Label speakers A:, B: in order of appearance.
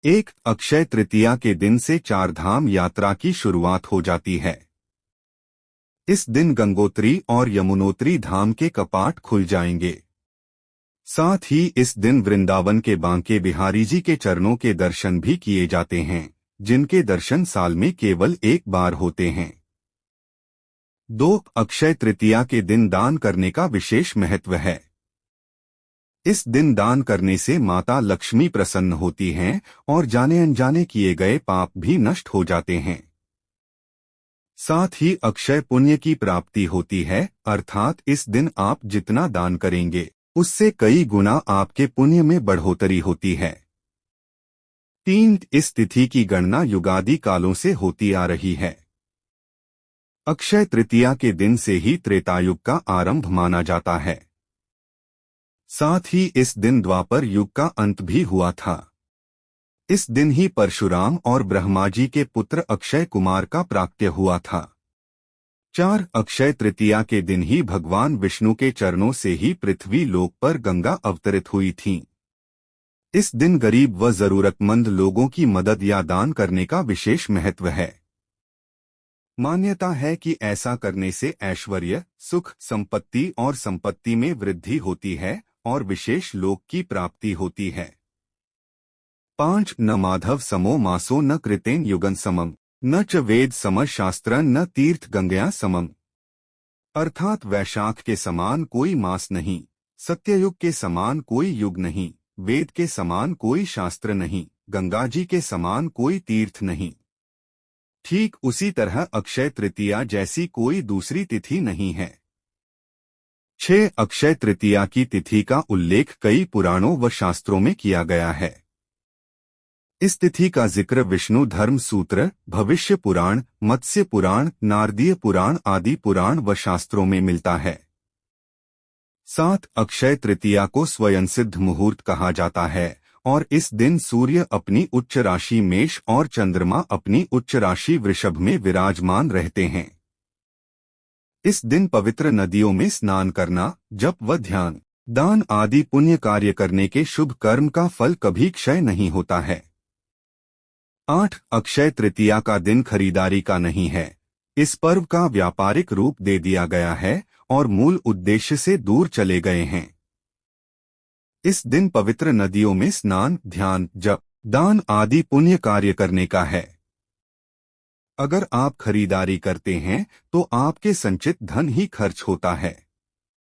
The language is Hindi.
A: एक अक्षय तृतीया के दिन से चारधाम यात्रा की शुरुआत हो जाती है। इस दिन गंगोत्री और यमुनोत्री धाम के कपाट खुल जाएंगे। साथ ही इस दिन वृंदावन के बांके बिहारी जी के चरणों के दर्शन भी किए जाते हैं, जिनके दर्शन साल में केवल एक बार होते हैं। 2 अक्षय तृतीया के दिन दान करने का विशेष महत्व है। इस दिन दान करने से माता लक्ष्मी प्रसन्न होती हैं और जाने अनजाने किए गए पाप भी नष्ट हो जाते हैं। साथ ही अक्षय पुण्य की प्राप्ति होती है, अर्थात इस दिन आप जितना दान करेंगे उससे कई गुना आपके पुण्य में बढ़ोतरी होती है। 3 इस तिथि की गणना युगादि कालों से होती आ रही है। अक्षय तृतीया के दिन से ही त्रेतायुग का आरंभ माना जाता है। साथ ही इस दिन द्वापर युग का अंत भी हुआ था। इस दिन ही परशुराम और ब्रह्मा जी के पुत्र अक्षय कुमार का प्राकट्य हुआ था। 4 अक्षय तृतीया के दिन ही भगवान विष्णु के चरणों से ही पृथ्वी लोक पर गंगा अवतरित हुई थी। इस दिन गरीब व जरूरतमंद लोगों की मदद या दान करने का विशेष महत्व है। मान्यता है कि ऐसा करने से ऐश्वर्य, सुख, संपत्ति और संपत्ति में वृद्धि होती है और विशेष लोक की प्राप्ति होती है। 5 न माधव समो मासो न कृतेन युगन समम न च वेद सम शास्त्रं न तीर्थ गंगया समम। अर्थात वैशाख के समान कोई मास नहीं, सत्ययुग के समान कोई युग नहीं, वेद के समान कोई शास्त्र नहीं, गंगा जी के समान कोई तीर्थ नहीं। ठीक उसी तरह अक्षय तृतीया जैसी कोई दूसरी तिथि नहीं है। 6 अक्षय तृतीया की तिथि का उल्लेख कई पुराणों व शास्त्रों में किया गया है। इस तिथि का जिक्र विष्णु धर्म सूत्र, भविष्य पुराण, मत्स्य पुराण, नारदीय पुराण आदि पुराण व शास्त्रों में मिलता है। 7 अक्षय तृतीया को स्वयंसिद्ध मुहूर्त कहा जाता है और इस दिन सूर्य अपनी उच्च राशि मेष और चंद्रमा अपनी उच्च राशि वृषभ में विराजमान रहते हैं। इस दिन पवित्र नदियों में स्नान करना, जप व ध्यान, दान आदि पुण्य कार्य करने के शुभ कर्म का फल कभी क्षय नहीं होता है। 8 अक्षय तृतीया का दिन खरीदारी का नहीं है। इस पर्व का व्यापारिक रूप दे दिया गया है और मूल उद्देश्य से दूर चले गए हैं। इस दिन पवित्र नदियों में स्नान, ध्यान, जप, दान आदि पुण्य कार्य करने का है। अगर आप खरीदारी करते हैं तो आपके संचित धन ही खर्च होता है।